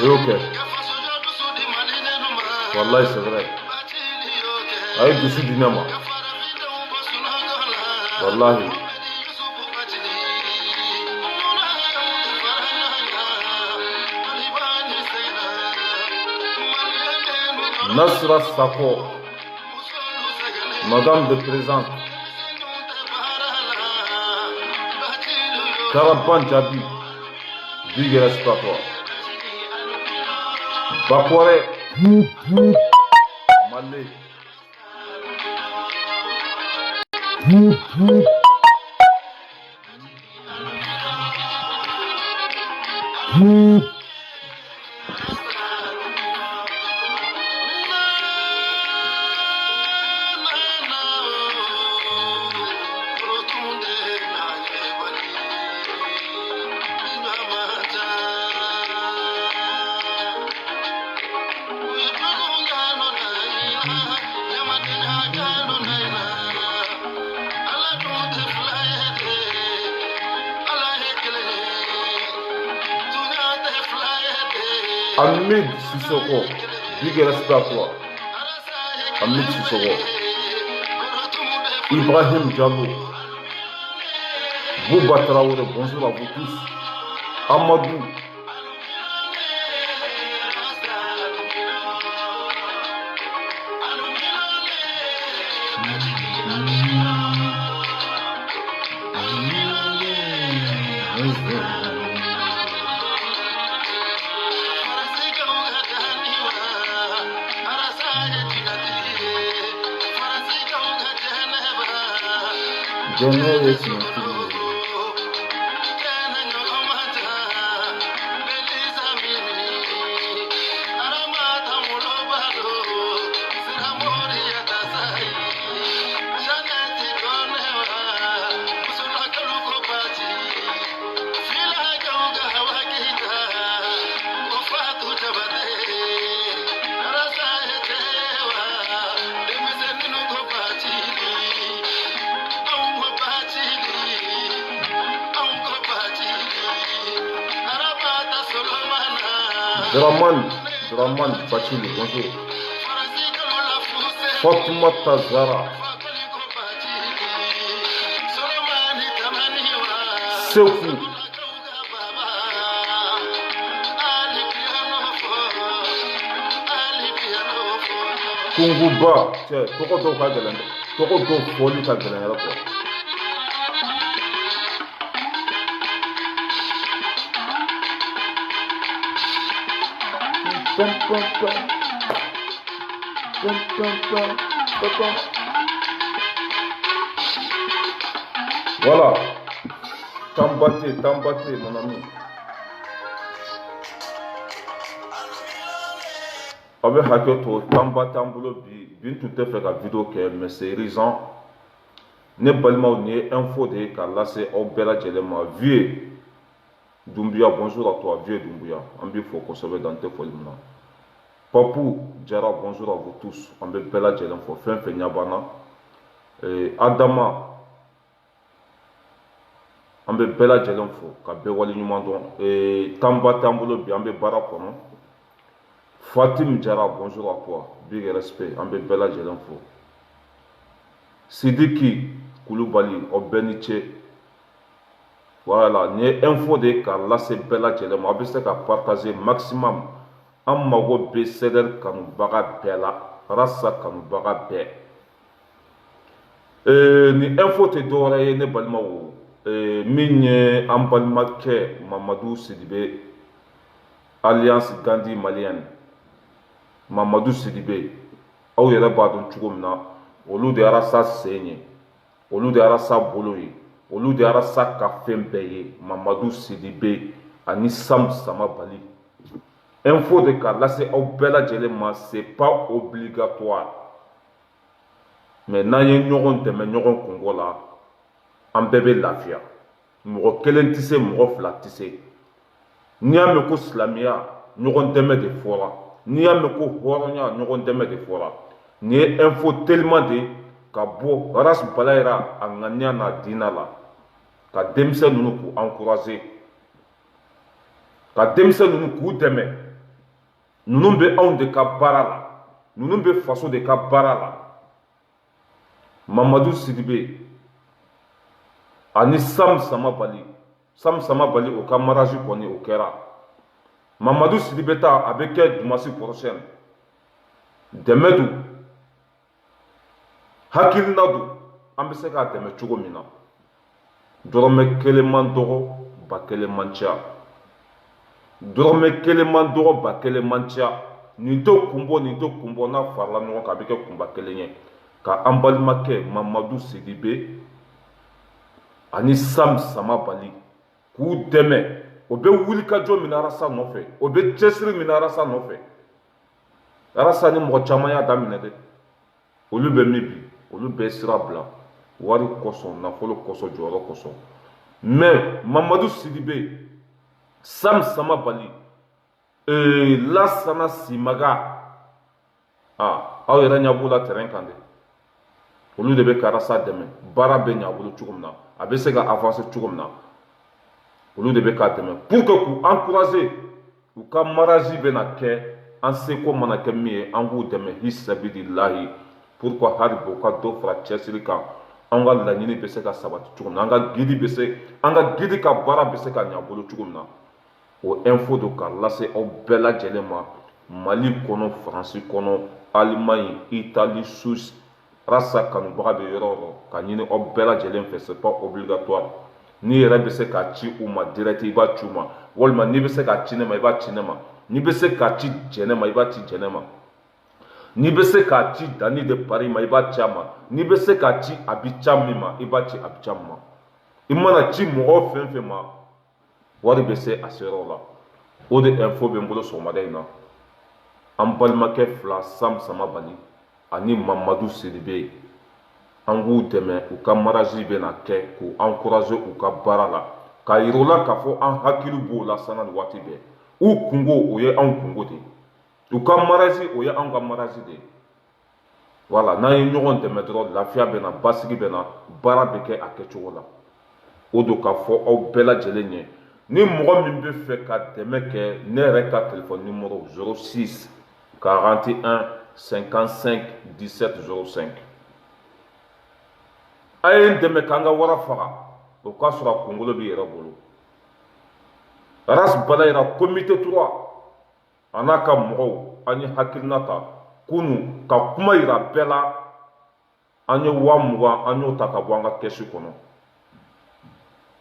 Ok. Wallahi c'est vrai. Avec du sud du Nama. Wallahi. Nasra Sako, Madame de Présente, Karapan Djabi, big respect à toi. Bakware, Malé. Hamid Sissoko, big respect à toi. Hamid Sissoko. Ibrahim Diallo. Bouba Traoré, bonjour à vous tous. Amadou. Generation. Draman Bachili, bonjour. Fatoumata Zara. Sekou. Kunguba. Tiens, Tokoto Kagelen. Tokoto Foli Kagelen. Voilà. Tambaté, mon ami. Avec Haketo, Tambaté en boulot, bien tout à fait la vidéo mais c'est risant. Ne balma ni info de car là c'est au bella djelema vieux Doumbia, bonjour à toi, vieux Doumbia. On peut faut conserver dans tes folies. Papou, Djara, bonjour à vous tous. On peut bella djelem faut fin nyabana. Adama, on peut bella djelem faut kabe wali nyumandon. Tamba tambulo bi on peut barakono. Fatim Djara, bonjour à toi, big respect. On peut bella djelem faut. Sidiki Kouloubali, Obeniche. Voilà, ni info de car là c'est bella djelem. On peut se partager maximum. An mago bɛ sɛdɛri kanubaga bɛɛ la rasa kanubaga bɛɛ ni info tɛ dɔwɛrɛ ye ne balimaw min ye an balimakɛ Mamadou Sidibe alliance Gandhi malienne Mamadou Sidibe aw yɛrɛ b'a dɔn cogo min na olu de rasa sen ye olu de rasa bolo ye olu de rasa ka fɛn bɛɛ ye Mamadou Sidibe ani Sam Samabali. Info de car là c'est au bel djelema, c'est pas obligatoire. Mais n'a y n'auront de mais n'auront Congo là, en bébé lafia. M'auront quel tissé, m'auront flat tissé. Ni à me ko slamia, n'auront de me de fora. Ni à me ko horonia, n'auront de me de fora. Ni info tellement de kabo ras balaira en gagna na dina là. Ka demse nous pour encourager. Ka demse nous pour demain. ninnu bɛ anw de ka baara la, ninnu bɛ faso de ka baara la. Mamadou Sidibe ani Sam Samabali o ka mariage kɔni o kɛra. Mamadou Sidibe ta a bɛ kɛ dimanche prochain. Dɛmɛ don, hakilina don, an bɛ se k'a dɛmɛ cogo min na. Dɔrɔmɛ kelen man dɔgɔ, ba kelen man ca. Dɔrɔmɛ kelen man dɔgɔ, ba kelen man ca. Nin tɛ kunbɔ n'a farala ɲɔgɔn kan a bɛ kɛ kunba kelen ye. Ka an balimakɛ Mamadou Sidibe ani Sam Samabali k'u dɛmɛ. O bɛ wulikajɔ min Arasa nɔfɛ, o bɛ cɛsiri min Arasa nɔfɛ. Arasa ni mɔgɔ caman y'a daminɛ dɛ. Olu bɛ min bi, olu bɛ sira bila. Wari kosɔn, nafolo kosɔn, jɔyɔrɔ kosɔn. Mais Mamadou Sidibe, Sam Samabali, Lassana Simaga, aw yɛrɛ ɲɛ b'u la terrain kan dɛ. Olu de bɛ ka Arasa dɛmɛ. Baara bɛ ɲɛ a bolo cogo min na, a bɛ se ka avancer cogo min na. Olu de bɛ k'a dɛmɛ pour que k'u encourager, u ka mariage bɛna kɛ, an seko mana kɛ min ye, an k'u dɛmɛ hisabilillahi, pour que hali bi u ka dɔ fara cɛsiri kan. An ka laɲini bɛ se ka sabati cogo min na, an ka gidi ka baara bɛ se ka ɲɛ a bolo cogo min na. O info do k'a lase aw bɛɛ lajɛlen ma. Mali kɔnɔ, Faransi kɔnɔ, Allemagne, Italie, Suisse, Arasa kanubaga bɛ yɔrɔ o yɔrɔ, ka ɲini aw bɛɛ lajɛlen fɛ, c'est pas obligatoire. N'i yɛrɛ bɛ se k'a ci u ma direct i b'a ci u ma, walima n'i bɛ se k'a ci ne ma i b'a ci ne ma, n'i bɛ se k'a ci Jɛnɛ ma i b'a ci Jɛnɛ ma, n'i bɛ se k'a ci Dani de Paris ma i b'a ci a ma, n'i bɛ se k'a ci Abidjan min ma i b'a ci Abidjan ma. I mana ci mɔgɔ fɛn fɛn ma, wari bɛ se a seyɔrɔ la. O de info bɛ n bolo sɔgɔmada in na. An balimakɛ fila Sam Samabali ani Mamadou Sidibe, an k'u dɛmɛ u ka mariage bɛna kɛ, k'u encourager u ka baara la, k'a yira u la k'a fɔ an hakili b'o la sanni waati bɛɛ. U kungo o ye anw kungo de ye, u ka mariage o ye anw ka mariage de ye. Voilà, n'an ye ɲɔgɔn dɛmɛ dɔrɔn lafiya bɛ na, basigi bɛ na, baara bɛ kɛ a kɛcogo la. O don k'a fɔ aw bɛɛ lajɛlen ye, ni mɔgɔ min bɛ fɛ ka dɛmɛ kɛ, ne yɛrɛ ka téléphone numéro 06 41 55 17 05. A ye n dɛmɛ k'an ka wara faga, o k'a sɔrɔ a kunkolo b'i yɛrɛ bolo. Ras Balayira comité 3 a n'a ka mɔgɔw, an ye hakilina ta kunu ka kuma yira bɛɛ la. An ye 20,000 an y'o ta ka bɔ an ka kɛsi kɔnɔ.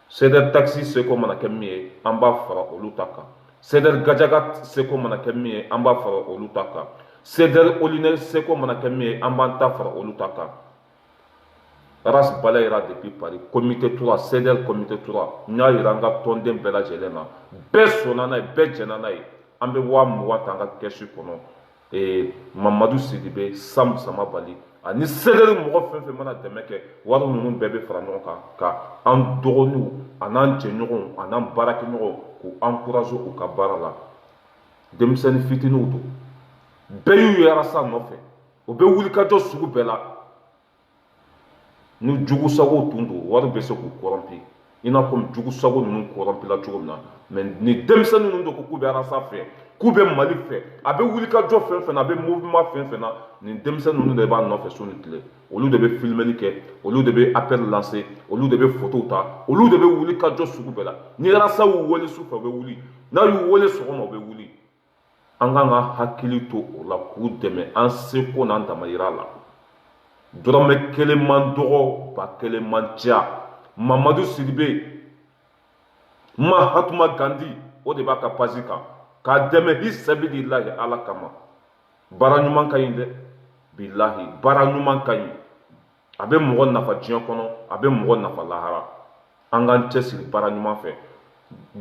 Seder taxi seko mana kɛ min ye, an b'a fara olu ta kan. Seder Gajaga seko mana kɛ min ye, an b'a fara olu ta kan. Seder Olinel seko mana kɛ min ye, an b'an ta fara olu ta kan. Ras Balayira depuis Paris, comité 3, Seder comité 3, n y'a yira an ka tɔnden bɛɛ lajɛlen na. Bɛɛ sɔnna n'a ye, bɛɛ jɛnna n'a ye. An bɛ 20,000 ta an ka kɛsi kɔnɔ. Mamadou Sidibe, Sam Samabali, ani Seder mɔgɔ fɛn fɛn mana dɛmɛ kɛ, wari ninnu bɛɛ bɛ fara ɲɔgɔn kan, ka an dɔgɔninw, a n'an jɛɲɔgɔnw, a n'an baarakɛɲɔgɔnw, k'u encourager u ka baara la. Denmisɛnnin fitininw don. Bɛɛ y'u ye Arasa nɔfɛ. O bɛ wulikajɔ sugu bɛɛ la. Ni jugu sago tun don, wari bɛ se k'u corrompi. I n'a fɔ jugu sago ninnu corrompila cogo min na. Mais ni denmisɛnnin ninnu don ko k'u bɛ Arasa fɛ, k'u bɛ Mali fɛ, a bɛ wulikajɔ fɛn fɛn na, a bɛ mouvement fɛn fɛn na, nin denmisɛnnin ninnu de b'a nɔfɛ su ni tile. Olu de bɛ filmeli kɛ, olu de bɛ appel lancer, olu de bɛ photo ta, olu de bɛ wulikajɔ sugu bɛɛ la. Ni Arasa y'u wele sufɛ u bɛ wuli, n'a y'u wele sɔgɔma u bɛ wuli. An kan ka hakili to o la k'u dɛmɛ an seko n'an damayira la. Dɔrɔmɛ kelen man dɔgɔ, ba kelen man ca. Mamadou Sidibe, Mahatma Gandhi, o de b'a ka page kan, k'a dɛmɛ hisabilillahi ala kama. Baara ɲuman ka ɲi dɛ, billahi baara ɲuman ka ɲi. A bɛ mɔgɔ nafa diɲɛ kɔnɔ, a bɛ mɔgɔ nafa lahara. An k'an cɛsiri baara ɲuman fɛ.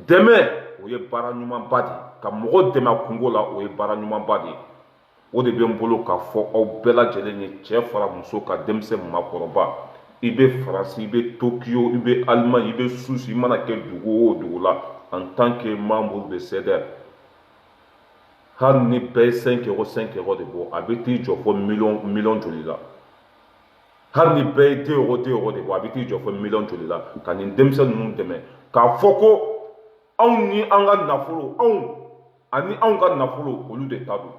Dɛmɛ o ye baara ɲumanba de ye, ka mɔgɔ dɛmɛ a kungo la o ye baara ɲumanba de ye. O de bɛ n bolo k'a fɔ aw bɛɛ lajɛlen ye, cɛ fara muso ka, denmisɛn maakɔrɔba. I bɛ Faransi, i bɛ Tokyo, i bɛ Allemagne, i bɛ Suisse, i mana kɛ dugu o dugu la en tant que membre de Seder. Hali ni bɛɛ ye 5 euros 5 euros de bɔ, a bɛ t'i jɔ fɔ million joli la. Hali ni bɛɛ ye 2 euros 2 euros de bɔ, a bɛ t'i jɔ fɔ million joli la. Ka nin denmisɛn ninnu dɛmɛ, k'a fɔ ko anw ni an ka nafolo, anw ani anw ka nafolo olu de ta don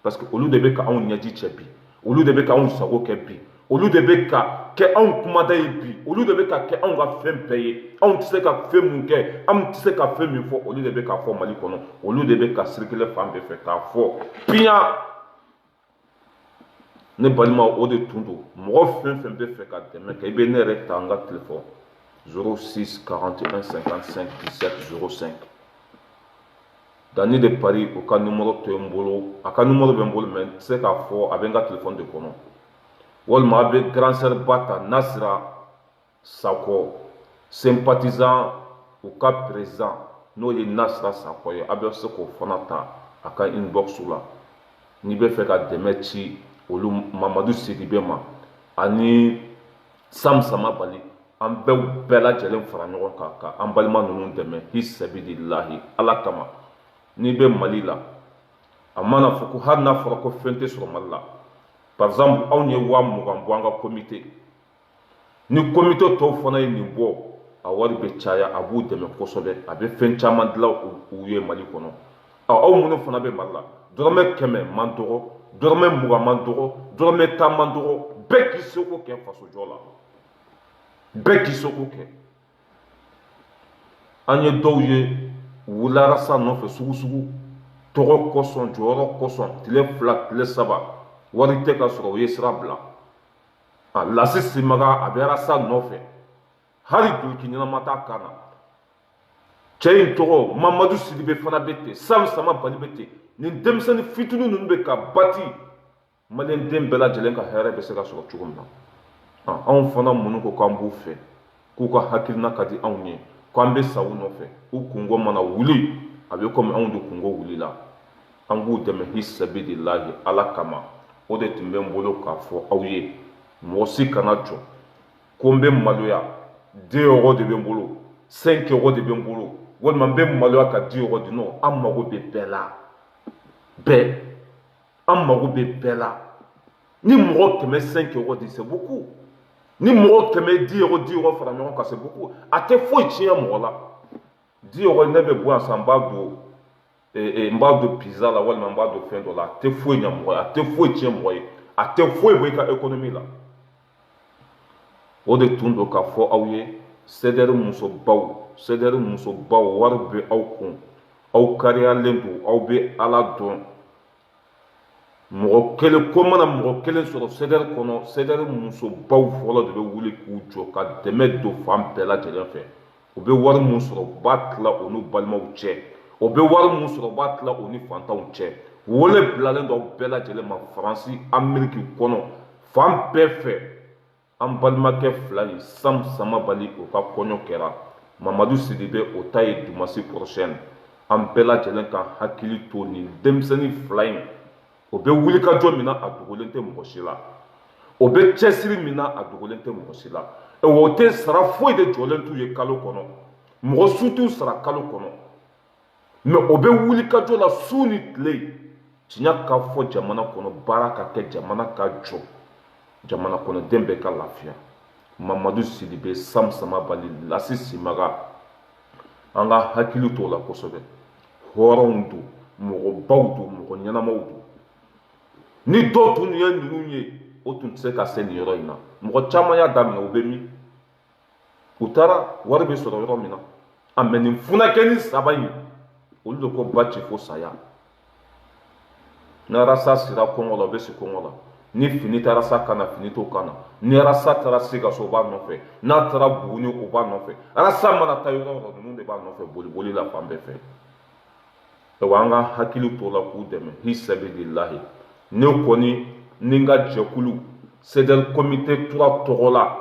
parce que olu de bɛ ka anw ɲɛji cɛ bi olu de bɛ ka anw sago kɛ bi olu de bɛ ka kɛ anw kumada ye bi olu de bɛ ka kɛ anw ka fɛn bɛɛ ye anw tɛ se ka fɛn mun kɛ anw tɛ se ka fɛn min fɔ olu de bɛ k'a fɔ Mali kɔnɔ olu de bɛ ka circuler fan bɛɛ fɛ k'a fɔ piyan ne balimaw o de tun don mɔgɔ fɛn fɛn bɛ fɛ ka dɛmɛ kɛ i bɛ ne yɛrɛ ta an ka téléphone 06 41 55 17 05 Dani de Paris o ka numéro to n bolo a ka numéro bɛ n bolo mais n tɛ se k'a fɔ a bɛ n ka téléphone de kɔnɔ walima a bɛ grand sœur ba ta Nasira Sakɔ sympathisant u ka président n'o ye Nasira Sakɔ ye a bɛ se k'o fana ta a ka inbox la n'i bɛ fɛ ka dɛmɛ ci olu Mamadu Sidibe ma ani Sam Sama Bali an bɛɛ lajɛlen fara ɲɔgɔn kan ka an balima ninnu dɛmɛ hi sabilillahi ala kama n'i bɛ Mali la a mana fɔ ko hali n'a fɔra ko fɛn tɛ sɔrɔ Mali la par exemple anw ye 20,000 bɔ an ka comité ni comité tɔw fana ye nin bɔ a wari bɛ caya a b'u dɛmɛ kosɛbɛ a bɛ fɛn caman dilan u ye Mali kɔnɔ aw minnu fana bɛ Mali la dɔrɔmɛ 100 man dɔgɔ dɔrɔmɛ 20 man dɔgɔ dɔrɔmɛ 10 man dɔgɔ bɛɛ k'i seko kɛ faso jɔ la bɛɛ k'i seko kɛ an ye dɔw ye wularasa nɔfɛ sugu tɔgɔ kosɔn jɔyɔrɔ kosɔn tile 2 tile 3 wari tɛ ka sɔrɔ u ye sira bila Lasi Simaga a bɛ arasa nɔfɛ hali duloki ɲɛnama t'a kan na cɛ in tɔgɔ Mamadu Sidibe fana bɛ ten Sam Sama Bali bɛ ten nin denmisɛnnin fitinin ninnu bɛ ka bati maliyɛn den bɛɛ lajɛlen ka hɛrɛ bɛ se ka sɔrɔ cogo min na anw fana minnu ko k'an b'u fɛ k'u ka hakilina ka di anw ye k'an bɛ sa u nɔfɛ u kungo mana wuli a bɛ komi anw de kungo wulila an b'u dɛmɛ hi sabilillahi ala kama o de tun bɛ n bolo k'a fɔ aw ye mɔgɔ si kana jɔ ko n bɛ maloya 2 euros de bɛ n bolo 5 euros de bɛ n bolo walima n bɛ maloya ka 10 euros di non an mago bɛ bɛɛ la bɛɛ an mago bɛ bɛɛ la ni mɔgɔ 5 euros di c'est beaucoup ni mɔgɔ 10 euros fara ɲɔgɔn kan c'est beaucoup a tɛ foyi tiɲɛ mɔgɔ la 10 euros ne bɛ bɔ yan san n b'a don pizza la walima n b'a don fɛn dɔ la a tɛ foyi ɲɛ mɔgɔ ye a tɛ foyi tiɲɛ mɔgɔ ye a tɛ foyi bɔ i ka économie la o de tun don k'a fɔ aw ye CDR musobaw wari bɛ aw kun aw kariyalen don aw bɛ ala dɔn mɔgɔ kelen ko mana mɔgɔ kelen sɔrɔ CDR kɔnɔ CDR musobaw fɔlɔ de bɛ wuli k'u jɔ ka dɛmɛ don fan bɛɛ lajɛlen fɛ u bɛ wari min sɔrɔ u b'a tila u n'u balimaw cɛ u bɛ wari min sɔrɔ u b'a tila u ni fantanw cɛ wele bilalen don aw bɛɛ lajɛlen ma Faransi Ameriki kɔnɔ fan bɛɛ fɛ an balimakɛ 2 in Sam Sama Bali o ka kɔɲɔ kɛra Mamadu Sidibe o ta ye dimanche prochaine an bɛɛ lajɛlen ka hakili to nin denmisɛnnin 2 in o bɛ wulikajɔ min na a dogolen tɛ mɔgɔ si la o bɛ cɛsiri min na a dogolen tɛ mɔgɔ si la o tɛ sara foyi de jɔlen t'u ye kalo kɔnɔ mɔgɔ su t'u sara kalo kɔnɔ mais o bɛ wulikajɔ la su ni tile tiɲɛ ka fɔ jamana kɔnɔ baara ka kɛ jamana ka jɔ jamana kɔnɔden bɛɛ ka lafiya Mamadu Sidibe Sam Sama Bali Lasi Simaga an ka hakili t'o la kosɛbɛ hɔrɔnw don mɔgɔbaw don mɔgɔ ɲɛnamaw don ni dɔw tun ye ninnu ye o tun tɛ se ka se nin yɔrɔ in na mɔgɔ caman y'a daminɛ u bɛ min u taara wari bɛ sɔrɔ yɔrɔ min na mais nin funakɛni 3 in olu de ko ba ci fo saya ni arasa sira kɔngɔ la o bɛ si kɔngɔ la ni fini taara sa kana fini t'o kan na ni arasa taara Sikaso o b'a nɔfɛ n'a taara Buguni o b'a nɔfɛ arasa mana taa yɔrɔ o yɔrɔ ninnu de b'a nɔfɛ boli la fan bɛɛ fɛ wa an ka hakili t'o la k'u dɛmɛ hi sabilillahi ne kɔni ni n ka jɛkulu CDR comité 3 tɔgɔ la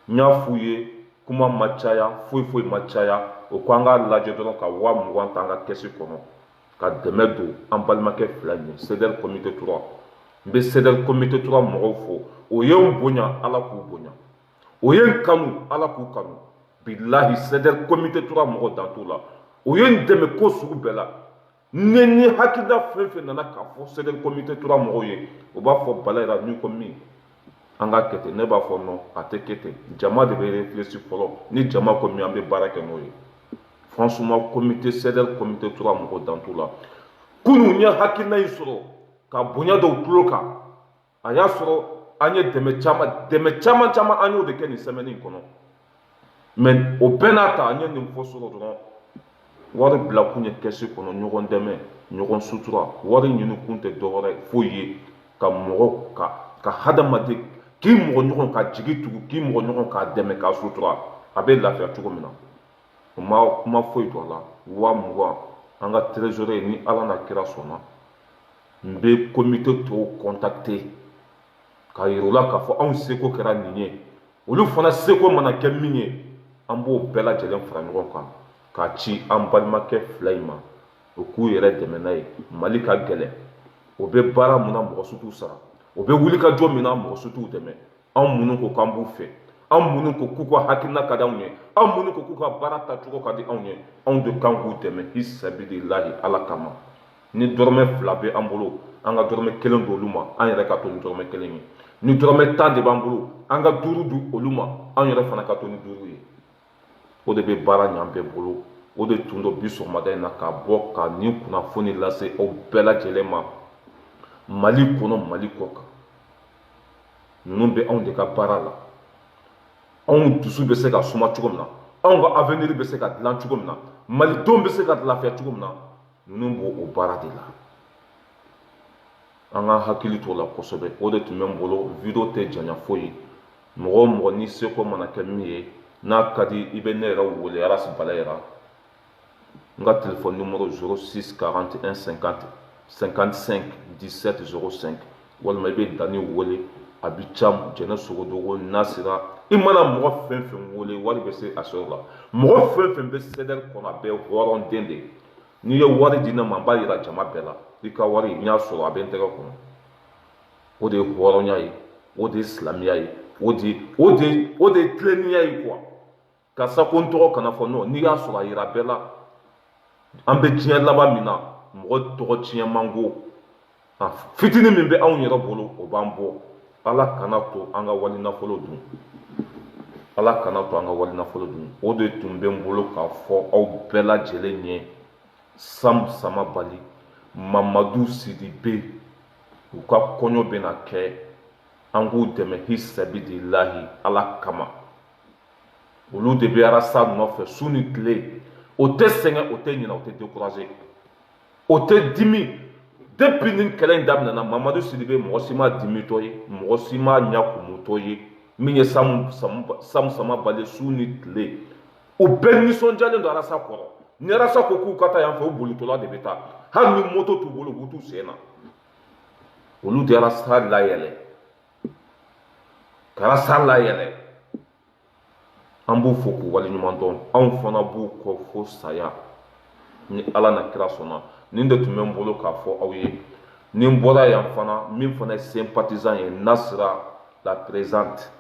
n y'a f'u ye kuma ma caya foyi ma caya o ko an k'a lajɛ dɔrɔn ka 20,000 ta an ka kɛsi kɔnɔ ka dɛmɛ don an balimakɛ 2 in ye CDR comité 3 n bɛ CDR comité 3 mɔgɔw fo o ye n bonya ala k'u bonya o ye n kanu ala k'u kanu bilahi CDR comité 3 mɔgɔ dan t'u la o ye n dɛmɛ ko sugu bɛɛ la ni hakilina fɛn fɛn nana k'a fɔ CDR comité 3 mɔgɔw ye o b'a fɔ bala yɛrɛ ni ko min an ka kɛ ten ne b'a fɔ non a tɛ kɛ ten jama de bɛ réfléchir fɔlɔ ni jama ko min an bɛ baara kɛ n'o ye franchement comité CEDEL comité 3 mɔgɔ dan t'u la kunu n ye hakilina in sɔrɔ ka bonya dɔw tulo kan a y'a sɔrɔ an ye dɛmɛ caman an y'o de kɛ nin semaine in kɔnɔ mais o bɛɛ n'a ta an ye nin fɔ sɔrɔ dɔrɔn wari bila kun ye kɛsi kɔnɔ ɲɔgɔn dɛmɛ ɲɔgɔn sutura wari ɲini kun tɛ dɔwɛrɛ foyi ye ka mɔgɔ ka hadamaden k'i mɔgɔ ɲɔgɔn ka jigi tugu k'i mɔgɔ ɲɔgɔn k'a dɛmɛ k'a sutura a bɛ lafiya cogo min na o ma kuma foyi to a la 20,000 an ka trésorier ni ala n'a kira sɔnna n bɛ comité tɔw contacter k'a yira u la k'a fɔ anw seko kɛra nin ye olu fana seko mana kɛ min ye an b'o bɛɛ lajɛlen fara ɲɔgɔn kan k'a ci an balimakɛ fila in ma o k'u yɛrɛ dɛmɛ n'a ye mali ka gɛlɛn o bɛ baara mun na mɔgɔ si t'u sara o bɛ wulikajɔ min na mɔgɔ si t'u dɛmɛ anw minnu ko k'an b'u fɛ anw minnu ko k'u ka hakilina ka di anw ye anw minnu ko k'u ka baara tacogo ka di anw ye anw de kan k'u dɛmɛ hi sabililahi ala kama ni dɔrɔmɛ 2 bɛ an bolo an ka dɔrɔmɛ 1 di olu ma an yɛrɛ ka to ni dɔrɔmɛ 1 ye ni dɔrɔmɛ 10 de b'an bolo an ka 5 di olu ma an yɛrɛ fana ka to ni 5 ye o de bɛ baara ɲan bɛɛ bolo o de tun do bi sɔgɔmada in na ka bɔ ka nin kunnafoni lase aw bɛɛ lajɛlen ma mali kɔnɔ mali kɔ kan ninnu bɛ anw de ka baara la anw dusu bɛ se ka suma cogo min na anw ka avenir bɛ se ka dilan cogo min na malidenw bɛ se ka lafiya cogo min na ninnu b'o o baara de la an ka hakili t'o la kosɛbɛ o de tun bɛ n bolo video tɛ janya foyi mɔgɔ o mɔgɔ ni seko mana kɛ min ye n'a ka di i bɛ ne yɛrɛ wele arasi balayira n ka téléphone numéro 06 41 50 55 17 05 walima i bɛ dani wele a bi ca jɛnɛ sogodogo nasira i mana mɔgɔ fɛn fɛn wele wari bɛ se a sɔrɔ la mɔgɔ fɛn fɛn bɛ CEDEL kɔnɔ a bɛɛ hɔrɔnden de n'i ye wari di ne ma n b'a yira jama bɛɛ la i ka wari n y'a sɔrɔ a bɛ n tɛgɛ kɔnɔ o de ye hɔrɔnya ye o de ye silamɛya ye o de ye tilennenya ye quoi karisa ko n tɔgɔ kana fɔ non n'i y'a sɔrɔ a yira bɛɛ la an bɛ diɲɛ laban min na mɔgɔ tɔgɔ tiɲɛ man go fitinin min bɛ anw yɛrɛ bolo o b'an bɔ ala kana to an ka wali nafolo dun ala kana to an ka wali nafolo dun o de tun bɛ n bolo k'a fɔ aw bɛɛ lajɛlen ɲɛ Sam Samabali Mamadou Sidibe u ka kɔɲɔ bɛna kɛ an k'u dɛmɛ hi sabililahi ala kama olu de bɛ arasa nɔfɛ su ni tile o tɛ sɛgɛn o tɛ ɲinɛ o tɛ découragé o tɛ dimi depuis nin kɛlɛ in daminɛna Mamadou Sidibe mɔgɔ si ma dimitɔ ye mɔgɔ si ma ɲa kumutɔ ye min ye Sam Samabali su ni tile u bɛɛ nisɔndiyalen don arasa kɔrɔ ni arasa ko k'u ka taa yan fɛ o bolitɔla de bɛ taa hali ni moto t'u bolo u b'u t'u sen na olu de arasa layɛlɛ ka arasa layɛlɛ an b'u fo k'u waleɲuman dɔn anw fana b'u kɔ fo saya ni ala na kira sɔnna nin de tun bɛ n bolo k'a fɔ aw ye ni n bɔra yan fana min fana ye sympathisant ye Nasira la présente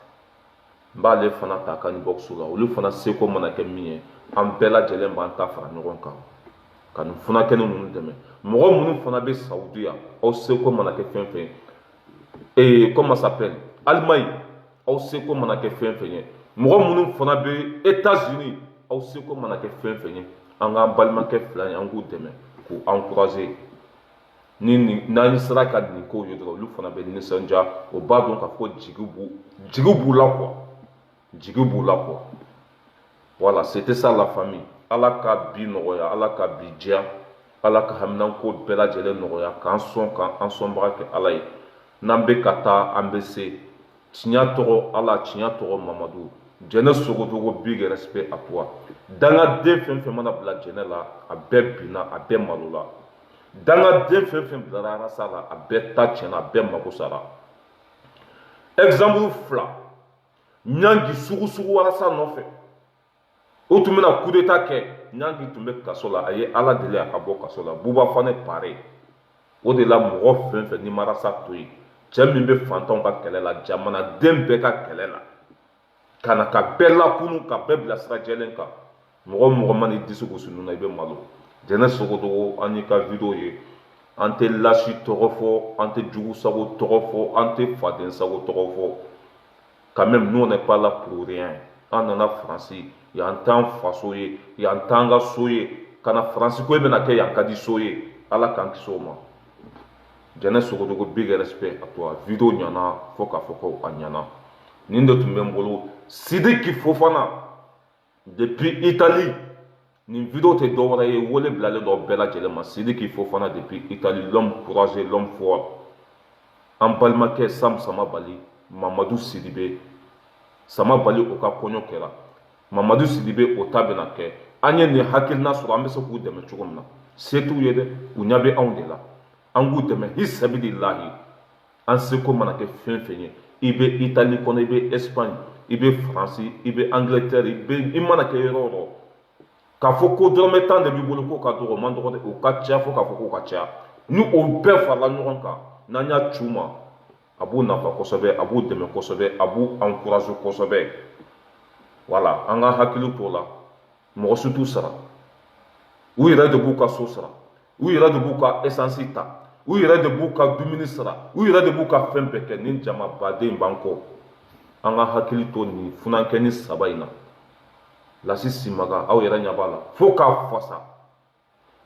n b'ale fana ta ka ni box la olu fana seko mana kɛ min ye an bɛɛ lajɛlen b'an ta fara ɲɔgɔn kan ka nin furakɛli ninnu dɛmɛ mɔgɔ minnu fana bɛ Saudi yan aw seko mana kɛ fɛn fɛn ye comment ça s'appelle Allemagne aw seko mana kɛ fɛn fɛn ye mɔgɔ minnu fana bɛ États-Unis aw seko mana kɛ fɛn fɛn ye an k'an balimakɛ fila in an k'u dɛmɛ k'u encourager n'an sera ka nin kow ye dɔrɔn olu fana bɛ nisɔndiya o b'a dɔn k'a fɔ jigi b'u la quoi jigi b'u la quoi voilà c'était ça la famille ala ka bi nɔgɔya ala ka bi diya ala ka haminanko bɛɛ lajɛlen nɔgɔya k'an sɔn k'an sɔnbaga kɛ ala ye n'an bɛ ka taa an bɛ se tiɲɛ tɔgɔ ala tiɲɛ tɔgɔ Mamadu jɛnɛ sogodogo big respect à toi dangaden fɛn fɛn mana bila jɛnɛ la a bɛɛ binna a bɛɛ malo la dangaden fɛn fɛn bilara arasa la a bɛɛ ta tiɲɛna a bɛɛ mago sara exemple 2 ɲangi sugu arasa nɔfɛ o tun bɛna coup d'état kɛ ɲangi tun bɛ kaso la a ye ala deli a ka bɔ kaso la buba fane pare o de la mɔgɔ fɛn fɛn ni ma arasa to yen cɛ min bɛ fantanw ka kɛlɛ la jamanaden bɛɛ ka kɛlɛ la ka na ka bɛɛ lakunu ka bɛɛ bila sira jɛlen kan mɔgɔ mɔgɔ man'i disi gosi ninnu na i bɛ malo jɛnɛ sogodogo an y'i ka video ye an tɛ lasi tɔgɔ fɔ an tɛ jugu sago tɔgɔ fɔ an tɛ faden sago tɔgɔ fɔ quand même nous on n'est pas là pour rien an nana faransi y'an t'an faso ye y'an t'an ka so ye ka na faransi ko e bɛna kɛ y'an ka di so ye ala k'an kisi o ma. Jɛnɛ Sogodogo big respect à toi. Video ɲana fo k'a fɔ ko a ɲana. Nin de tun bɛ n bolo Sidiki Fofana depuis Italie. Nin video tɛ dɔ wɛrɛ ye wele bilalen dɔ bɛɛ lajɛlen ma Sidiki Fofana depuis Italie, l'homme courageux, l'homme fort. An balimakɛ Sam Samabali, Mamadou Sidibe. Samabali o ka kɔɲɔ kɛra. Mamadou Sidibe o ta bɛna kɛ. An ye nin hakilina sɔrɔ an bɛ se k'u dɛmɛ cogo min na. Se t'u ye dɛ, u ɲɛ bɛ anw de la. An k'u dɛmɛ hisabilillahi. An seko mana kɛ fɛn fɛn ye. I bɛ Italie kɔnɔ, i bɛ Espagne, i bɛ Faransi, i bɛ Angleterre, i mana kɛ yɔrɔ o yɔrɔ. K'a fɔ ko dɔrɔmɛ 10 de b'i bolo k'o ka dɔgɔ, o man dɔgɔ dɛ, o ka ca fo k'a fɔ k'o ka ca. Ni o bɛɛ farala ɲɔgɔn kan, n'an y'a c'u ma, a b'u nafa kosɛbɛ, a b'u dɛmɛ kosɛbɛ, a b'u encouragé kosɛbɛ. Voilà, an ka hakili t'o la. Mɔgɔ si t'u sara. U yɛrɛ de b'u ka so sara. U yɛrɛ de b'u ka essence ta. U yɛrɛ de b'u ka dumuni sara. U yɛrɛ de b'u ka fɛn bɛɛ kɛ. Nin jama baden b'an kɔ. An ka hakili to nin funankɛni saba in na. Lasi Simaga, aw yɛrɛ ɲɛ b'a la. Fo k'a fasa.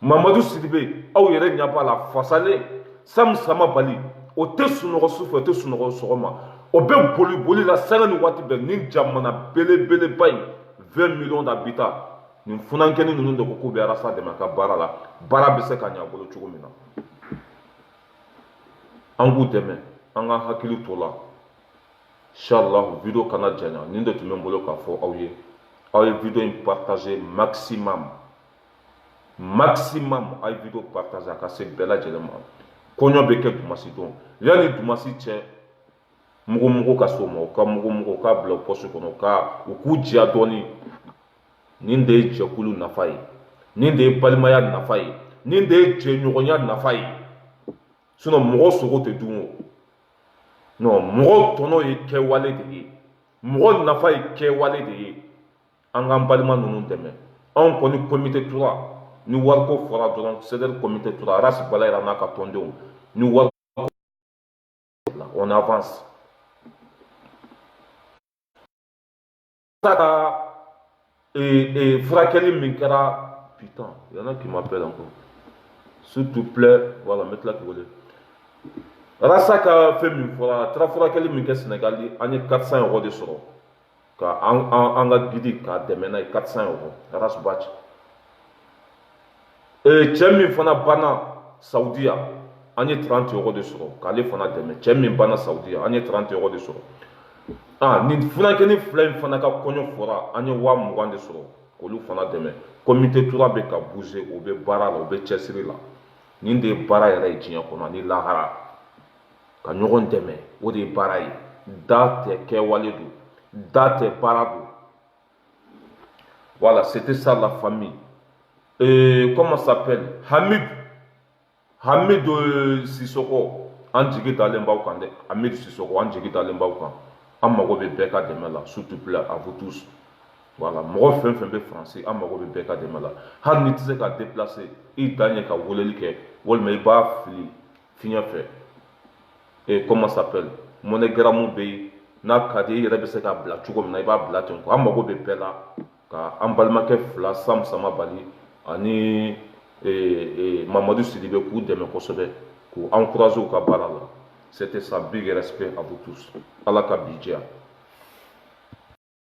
Mamadou Sidibe, aw yɛrɛ ɲɛ b'a la. Fasalen. Sam Samabali, o tɛ sunɔgɔ su fɛ, o tɛ sunɔgɔ sɔgɔma. O bɛ boli boli la sanga ni waati bɛɛ. Nin jamana belebeleba in 20 millions d'habitants. Nin funankɛni ninnu de ko k'u bɛ Arasa dɛmɛ a ka baara la. Baara bɛ se ka ɲɛ a bolo cogo min na. An k'u dɛmɛ, an ka hakili to la. Inshallah, video kana janya. Nin de tun bɛ n bolo k'a fɔ aw ye. Aw ye video in partager maximum. Maximum, aw ye video partager a ka se bɛɛ lajɛlen ma. Kɔɲɔ bɛ kɛ Dumasi don. Yani Dumasi cɛ, mugu ka s'o ma, u ka mugu, u k'a bila poche kɔnɔ, u k'u diya dɔɔni. Nin de ye jɛkulu nafa ye. Nin de ye balimaya nafa ye. Nin de ye jɛɲɔgɔnya nafa ye. Sinon mɔgɔ sogo tɛ dun o. Non, mɔgɔ tɔnɔ ye kɛwale de ye. Mɔgɔ nafa ye kɛwale de ye. An k'an balima ninnu dɛmɛ. Anw kɔni comité tora, ni wariko fɔra dɔrɔn CDR comité tora, Arasi Balayira n'a ka tɔndenw, ni wariko on avance. Ka furakɛli min kɛra, putain, il y en a qui m'appellent encore. S'il te plaît, voilà, mettez-la qui voulait. Rasa ka fɛn min fɔra, taara furakɛli min kɛ Sénégal, an ye 400 € de sɔrɔ. Ka an ka guide k'a dɛmɛ n'a ye 400 €. Ras Bac. Cɛ min fana banna Saudiya, an ye 30 € de sɔrɔ k'ale fana dɛmɛ. Cɛ min banna Saudiya, an ye 30 € de sɔrɔ. Nin funankɛni fila in fana ka kɔɲɔ fɔra, an ye 20 de sɔrɔ k'olu fana dɛmɛ. Comité tora bɛ ka bouger, o bɛ baara la, o bɛ cɛsiri la. Nin de ye baara yɛrɛ ye diɲɛ kɔnɔ ani lahara. Ka ɲɔgɔn dɛmɛ, o de ye baara ye. Da tɛ kɛwale don. Da tɛ baara don. Voilà, c'était ça la famille. Comment ça s'appelle? Hamid Sissoko. An jigi dalen b'aw kan dɛ. Hamid Sissoko, an jigi dalen b'aw kan. An mago bɛ bɛɛ ka dɛmɛ la, s'il te plaît, à vous tous. Voilà, mɔgɔ fɛn fɛn bɛ Faransi, an mago bɛ bɛɛ ka dɛmɛ la. Hali n'i tɛ se ka déplacer, i dan ye ka weleli kɛ, walima i b'a fili fiɲɛ fɛ. Comment ça s'appelle? Monogramme bɛ yen. N'a ka di i yɛrɛ bɛ se ka bila cogo min na, i b'a bila ten. An mago bɛ bɛɛ la. Ka an balimakɛ fila Sam Samabali ani Mamadou Sidibe k'u dɛmɛ kosɛbɛ, k'u encourager u ka baara la. C'était ça, big respect à vous tous. Ala ka bi diya.